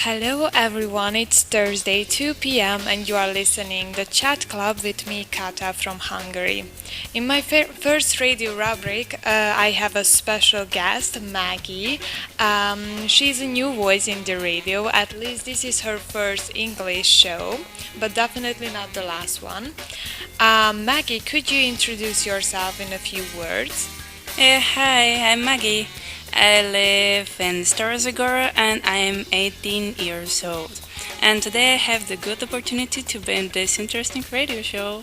Hello everyone, it's Thursday 2 p.m. and you are listening the Chat Club with me, Kata from Hungary. In my first radio rubric, I have a special guest, Maggy. She's a new voice in the radio, at least this is her first English show, but definitely not the last one. Maggie, could you introduce yourself in a few words? Hi, I'm Maggie. I live in Starzagora and I'm 18 years old. And today I have the good opportunity to be in this interesting radio show.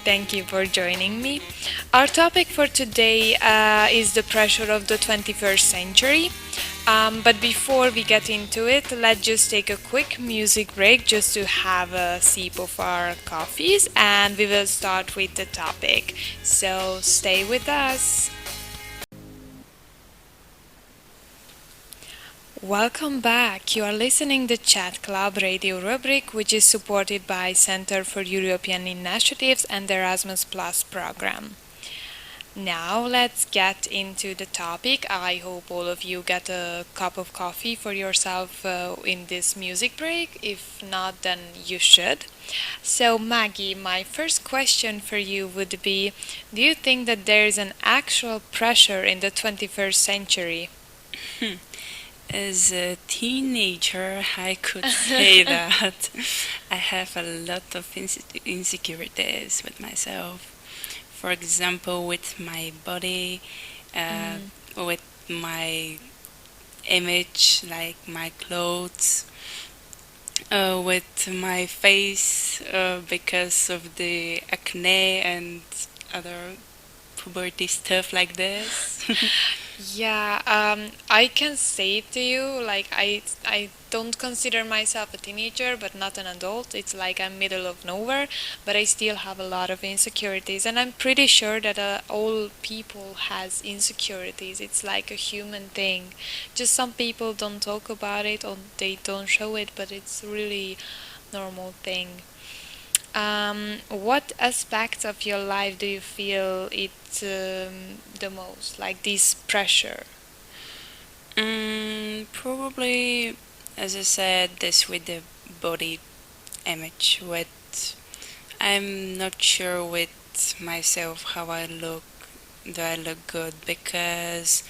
Thank you for joining me. Our topic for today is the pressure of the 21st century. But before we get into it, let's just take a quick music break just to have a sip of our coffees and we will start with the topic. So stay with us. Welcome back. You are listening to Chat Club radio rubric, which is supported by Center for European Initiatives and the Erasmus Plus program. Now let's get into the topic. I hope all of you get a cup of coffee for yourself in this music break. If not, then you should. So Maggie, my first question for you would be, do you think that there is an actual pressure in the 21st century? As a teenager, I could say that I have a lot of insecurities with myself. For example, with my body, with my image, like my clothes, with my face, because of the acne and other puberty stuff like this. Yeah, I can say to you, like I don't consider myself a teenager, but not an adult. It's like I'm middle of nowhere, but I still have a lot of insecurities, and I'm pretty sure that all people has insecurities. It's like a human thing. Just some people don't talk about it or they don't show it, but it's really normal thing. What aspects of your life do you feel it the most, like this pressure? Probably, as I said, this with the body image. With I'm not sure with myself how I look. Do I look good? Because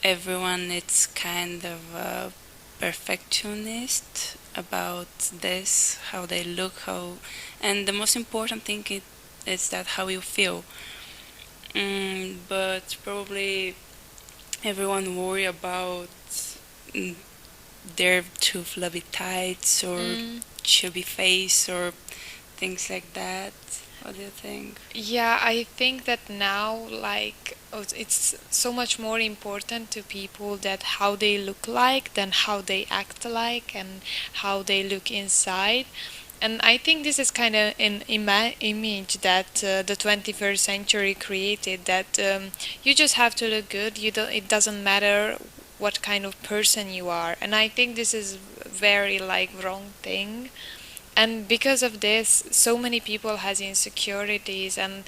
everyone is kind of a perfectionist about this, how they look, and the most important thing is that how you feel. But probably everyone worry about mm, their too flabby tights or Mm, chubby face or things like that. What do you think? yeah, I think that now, like, it's so much more important to people that how they look like than how they act like and how they look inside. And I think this is kind of an image that the 21st century created that you just have to look good. It doesn't matter what kind of person you are. And I think this is very like wrong thing. And because of this, so many people has insecurities and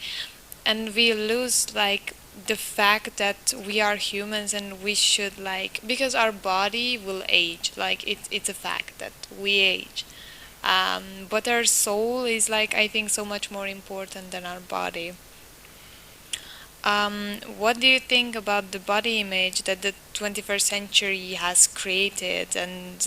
we lose like the fact that we are humans and we should like because our body will age like it's a fact that we age but our soul is like I think so much more important than our body. What do you think about the body image that the 21st century has created? And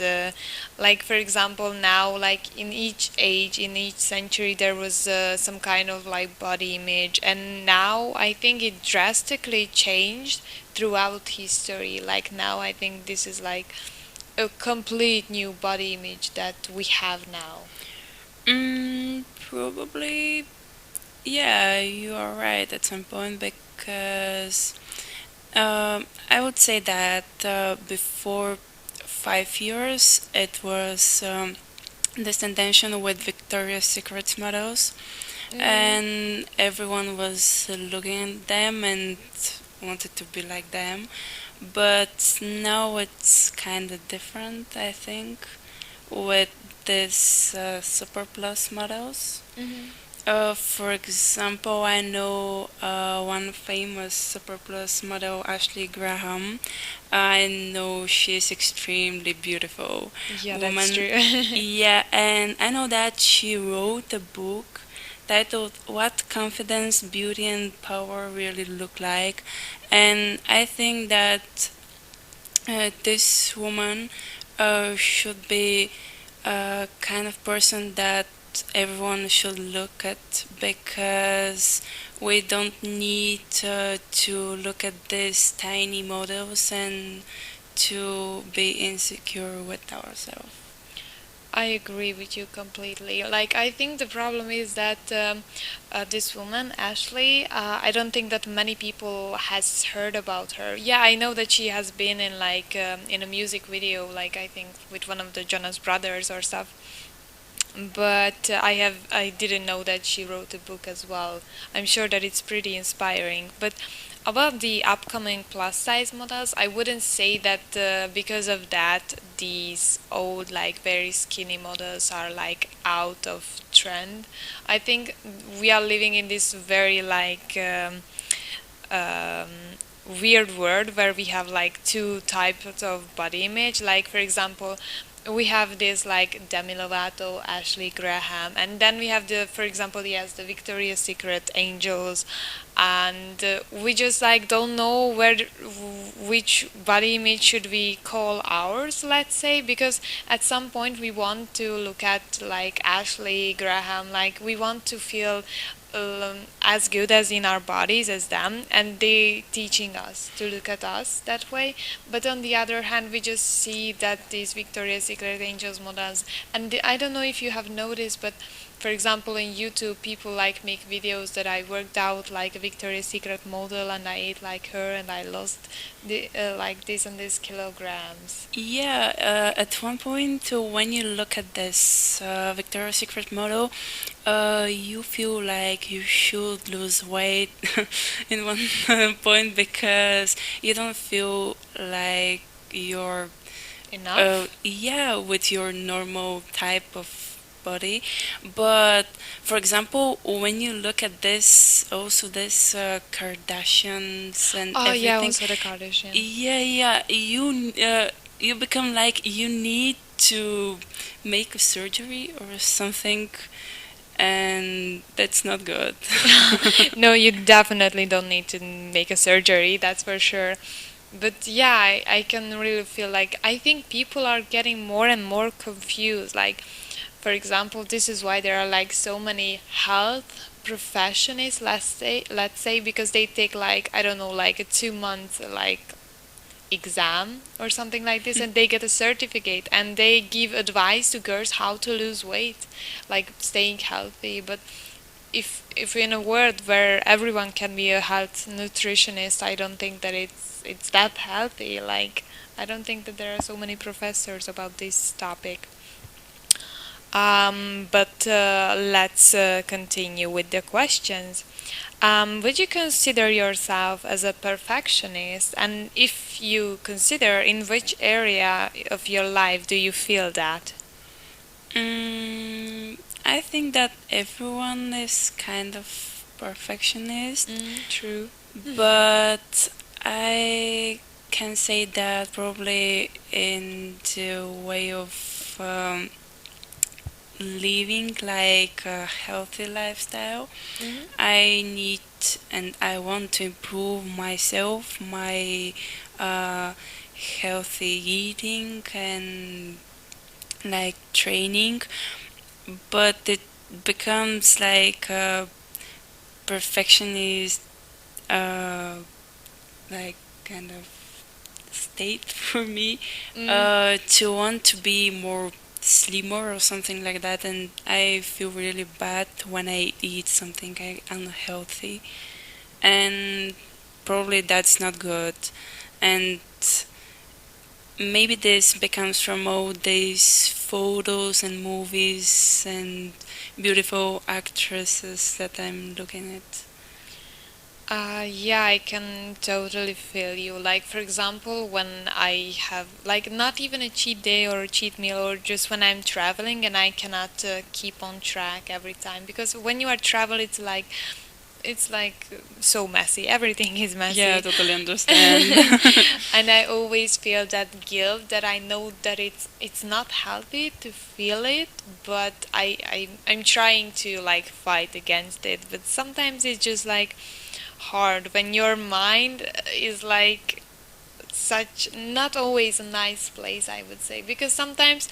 like, for example, now, like in each age, in each century, there was some kind of like body image, and now I think it drastically changed throughout history. Like now, I think this is like a complete new body image that we have now. Probably, yeah, you are right at some point because I would say that before 5 years it was this tension with Victoria's Secret models, Mm, and everyone was looking at them and wanted to be like them. But now it's kind of different, I think, with this super plus models. mhm. For example, I know one famous superplus model, Ashley Graham. I know she's extremely beautiful Yeah, that's woman. true. Yeah, and I know that she wrote a book titled "What Confidence, Beauty, and Power Really Look Like," and I think that this woman should be a kind of person that everyone should look at, because we don't need to look at these tiny models and to be insecure with ourselves. I agree with you completely. Like, I think the problem is that this woman, Ashley, I don't think that many people has heard about her. Yeah, I know that she has been in like in a music video, like I think with one of the Jonas Brothers or stuff. But I didn't know that she wrote a book as well. I'm sure that it's pretty inspiring. But about the upcoming plus size models, I wouldn't say that because of that these old like very skinny models are like out of trend. I think we are living in this very like um, weird world where we have like two types of body image. Like for example, we have this like Demi Lovato, Ashley Graham, and then we have the, for example, yes, the Victoria's Secret angels, and we just like don't know which body image should we call ours, let's say, because at some point we want to look at like Ashley Graham, like we want to feel as good as in our bodies as them, and they teaching us to look at us that way. But on the other hand, we just see that these Victoria's Secret angels models, and I don't know if you have noticed, but for example in YouTube people like make videos that I worked out like a Victoria's Secret model and I ate like her and I lost like this and this kilograms. Yeah, at one point, when you look at this Victoria's Secret model, you feel like you should lose weight in one point, because you don't feel like you're, Enough. yeah, with your normal type of body. But for example, when you look at this, also this Kardashians and Oh yeah, everything, also the Kardashian. yeah, you become like you need to make a surgery or something, and that's not good. No, you definitely don't need to make a surgery, that's for sure. But yeah, I can really feel like I think people are getting more and more confused. Like, for example, this is why there are like so many health professionals, let's say, because they take like, I don't know, like a 2 month like exam or something like this, and they get a certificate and they give advice to girls how to lose weight, like staying healthy. But if in a world where everyone can be a health nutritionist, I don't think that it's that healthy. Like, I don't think that there are so many professors about this topic. But let's continue with the questions. Would you consider yourself as a perfectionist? And if you consider, in which area of your life do you feel that? I think that everyone is kind of perfectionist, True. but I can say that probably in the way of living like a healthy lifestyle. Mhm. I need and I want to improve myself, my uh, healthy eating and like training, but it becomes like a perfectionist, uh, like kind of state for me, Mm. to want to be more slimmer or something like that, and I feel really bad when I eat something unhealthy, and probably that's not good. And maybe this becomes from all these photos and movies and beautiful actresses that I'm looking at. Yeah, I can totally feel you. Like, for example, when I have, like, not even a cheat day or a cheat meal, or just when I'm traveling and I cannot keep on track every time. Because when you are travel, it's like so messy. Everything is Yeah, I messy. totally understand. And I always feel that guilt that I know that it's not healthy to feel it, but I'm trying to like fight against it. But sometimes it's just like hard when your mind is like such not always a nice place, I would say, because sometimes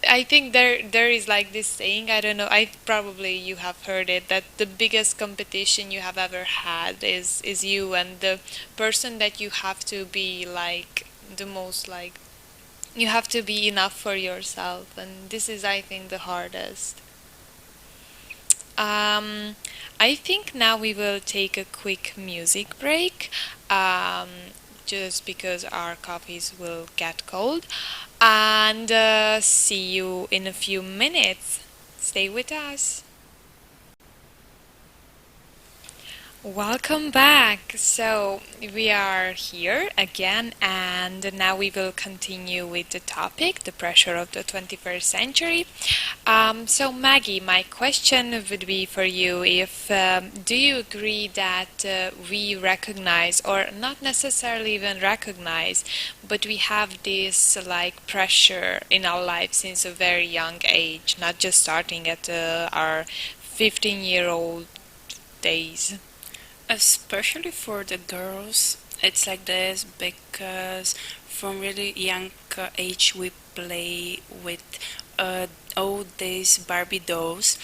I think there is like this saying, I don't know, I probably you have heard it, that the biggest competition you have ever had is you and the person that you have to be like the most like you have to be enough for yourself, and this is I think the hardest. um I think now we will take a quick music break, um just because our coffees will get cold, and see you in a few minutes. Stay with us. Welcome back. So, we are here again, and now we will continue with the topic, the pressure of the 21st century. So, Maggie, my question would be for you if do you agree that we recognize, or not necessarily even recognize, but we have this like pressure in our life since a very young age, not just starting at our 15-year-old days? Especially for the girls, it's like this because from really young age we play with all these Barbie dolls.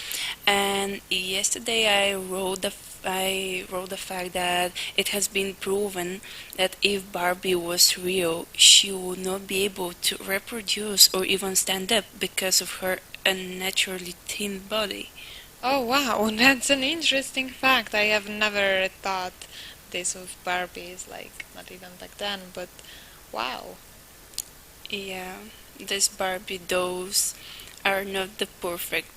And yesterday I wrote the fact that it has been proven that if Barbie was real, she would not be able to reproduce or even stand up because of her unnaturally thin body. Oh wow, that's an interesting fact. I have never thought this of Barbies, like not even back then, but wow. Yeah, these Barbie dolls are not the perfect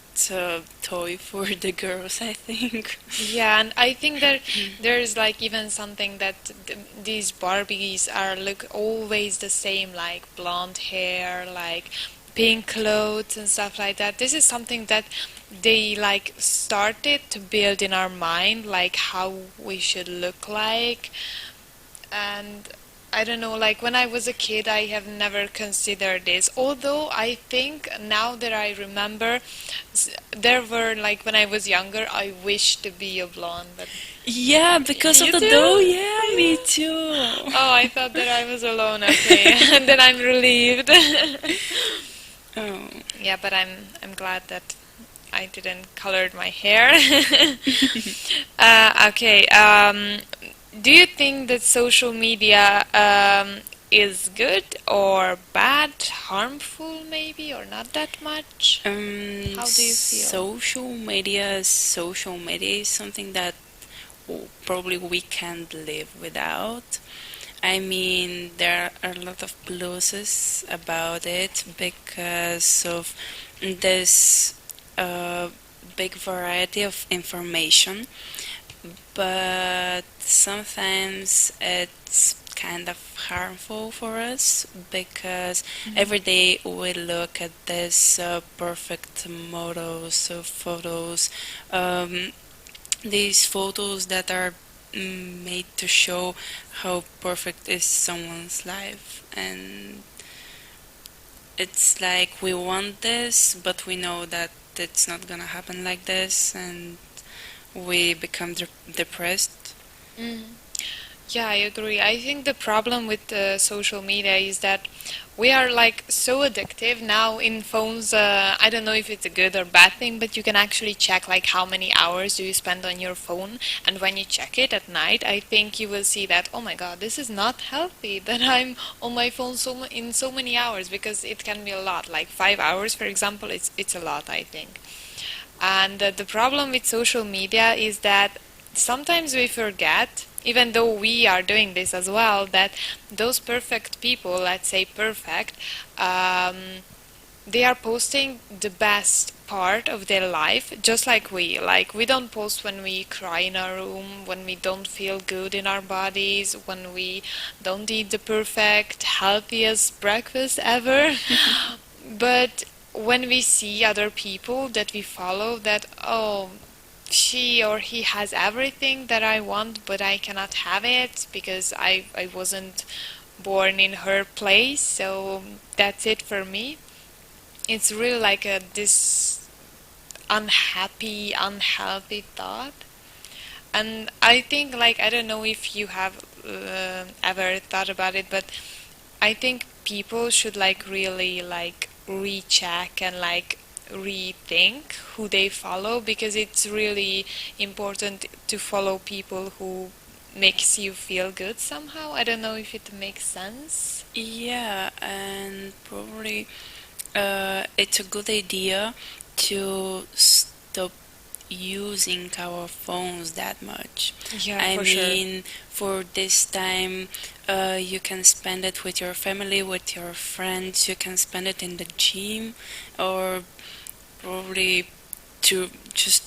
toy for the girls, I think. Yeah, and I think there's like even something that these Barbies are look always the same, like blonde hair, like pink clothes and stuff like that. This is something that they like started to build in our mind, like how we should look like. And I don't know, like when I was a kid, I have never considered this. Although I think now that I remember, there were like when I was younger, I wished to be a blonde, but Yeah, because of you the too? doll. Yeah, me too. Oh, I thought that I was alone. Okay, and then I'm relieved. Oh. Yeah, but I'm glad that I didn't color my hair. Okay. Do you think that social media is good or bad, harmful maybe, or not that much? How do you feel? Social media is something that probably we can't live without. I mean, there are a lot of pluses about it because of this big variety of information, but sometimes it's kind of harmful for us because every day we look at these perfect models of photos, um, these photos that are made to show how perfect is someone's life, and it's like we want this but we know that it's not gonna happen like this, and we become depressed. Mhm. Yeah, I agree. I think the problem with social media is that we are like so addictive now in phones. I don't know if it's a good or bad thing, but you can actually check like how many hours do you spend on your phone. And when you check it at night, I think you will see that, oh my God, this is not healthy that I'm on my phone in so many hours, because it can be a lot. Like 5 hours, for example, it's a lot, I think. And the problem with social media is that sometimes we forget, even though we are doing this as well, that those perfect people, let's say perfect, they are posting the best part of their life, just like we don't post when we cry in our room, when we don't feel good in our bodies, when we don't eat the perfect healthiest breakfast ever. But when we see other people that we follow, that, oh, she or he has everything that I want, but I cannot have it because I wasn't born in her place, so that's it for me. It's really like this unhappy, unhealthy thought. And I think, like, I don't know if you have ever thought about it, but I think people should like really like recheck and like rethink who they follow, because it's really important to follow people who makes you feel good somehow. I don't know if it makes sense. Yeah, and probably it's a good idea to stop using our phones that much. Yeah, I for sure. mean, for this time, you can spend it with your family, with your friends. You can spend it in the gym, or probably to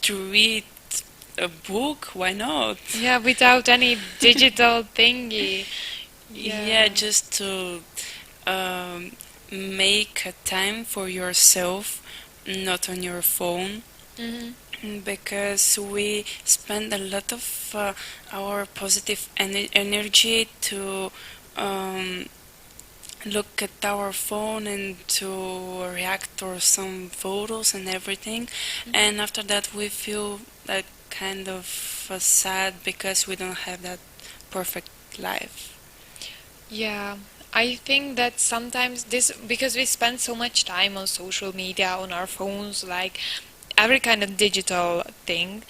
read a book. Why not? Yeah, without any digital thingy. Yeah, Yeah. just to um, make a time for yourself, not on your phone. Mhm. Because we spend a lot of our positive energy to um, look at our phone and to react to some photos and everything, and after that we feel like kind of sad because we don't have that perfect life. Yeah, I think that sometimes this, because we spend so much time on social media, on our phones, like every kind of digital thing,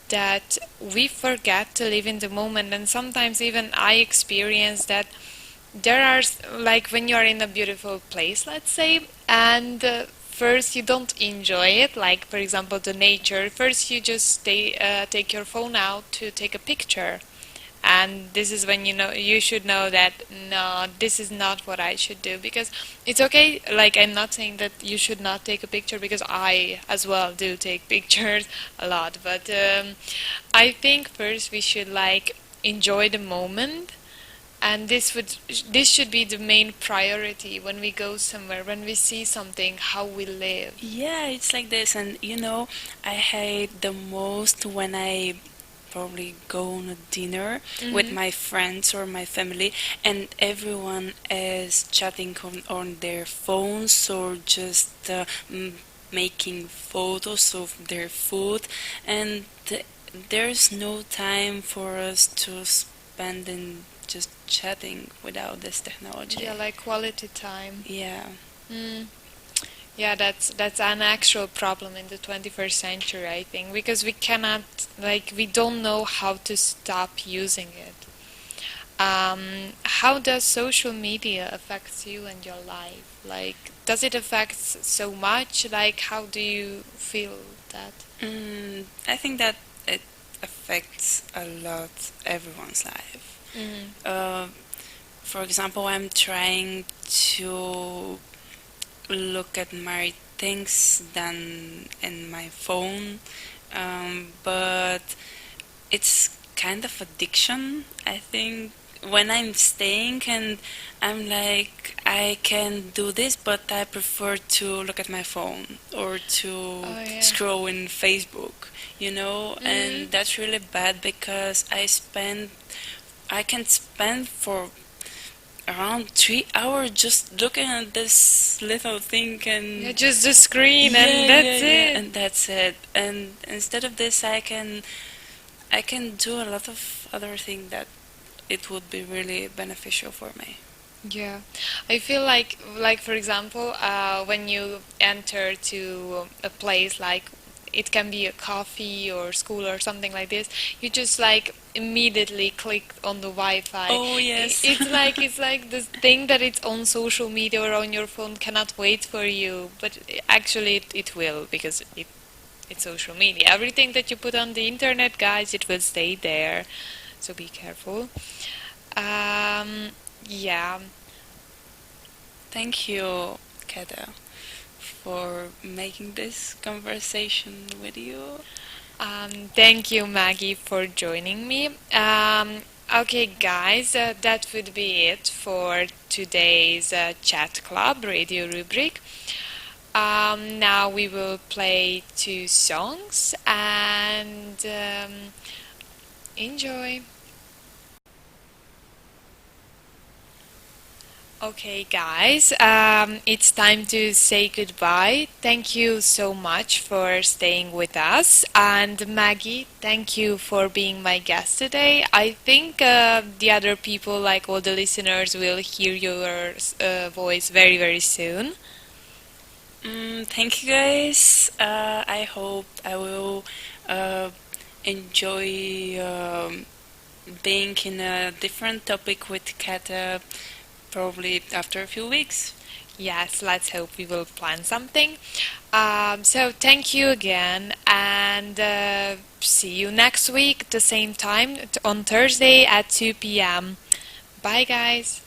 that we forget to live in the moment. And sometimes even I experience that there are like when you're in a beautiful place, let's say, and first you don't enjoy it, like for example the nature. First you just take your phone out to take a picture, and this is when you know you should know that no, this is not what I should do. Because it's okay, like I'm not saying that you should not take a picture, because I as well do take pictures a lot, but I think first we should like enjoy the moment, and this should be the main priority when we go somewhere, when we see something, how we live. Yeah, it's like this, and I hate the most when I probably go on a dinner with Hmm. my friends or my family, and everyone is chatting on their phones or just making photos of their food, and there's no time for us to spend in just chatting without this Yeah, technology. like quality time. Yeah. Mm. Yeah, that's an actual problem in the 21st century, I think, because we cannot, like, we don't know how to stop using it. How does social media affect you and your life? Like, does it affect so much? Like, how do you feel that? I think that it affects a lot everyone's life. Mm. Uh, for example, I'm trying to look at my things than in my phone, but it's kind of addiction, I think. When I'm staying and I'm like, I can do this, but I prefer to look at my phone or to Oh yeah. scroll in Facebook, Mm. and that's really bad because I can spend for around 3 hours just looking at this little thing Yeah, and just the screen yeah, and yeah, that's yeah, it. and that's it. And instead of this, I can do a lot of other things that it would be really beneficial for me. Yeah, I feel like for example, when you enter to a place, like it can be a coffee or school or something like this, you just like immediately click on the Wi-Fi. Oh yes. It's like this thing that it's on social media or on your phone cannot wait for you, but actually it will, because it's social media. Everything that you put on the internet, guys, it will stay there. So be careful. Yeah. Thank you, Kata, for making this conversation with you. Thank you, Maggie, for joining me. Okay, guys, that would be it for today's Chat Club radio rubric. Now we will play two songs and enjoy. Okay, guys, it's time to say goodbye. Thank you so much for staying with us. And Maggie, thank you for being my guest today. I think the other people, like all the listeners, will hear your voice very, very soon. Thank you guys. I hope I will uh, enjoy being in a different topic with Kata probably after a few weeks. Yes, let's hope we will plan something. So thank you again, and see you next week, the same time on Thursday at 2 p.m. Bye, guys.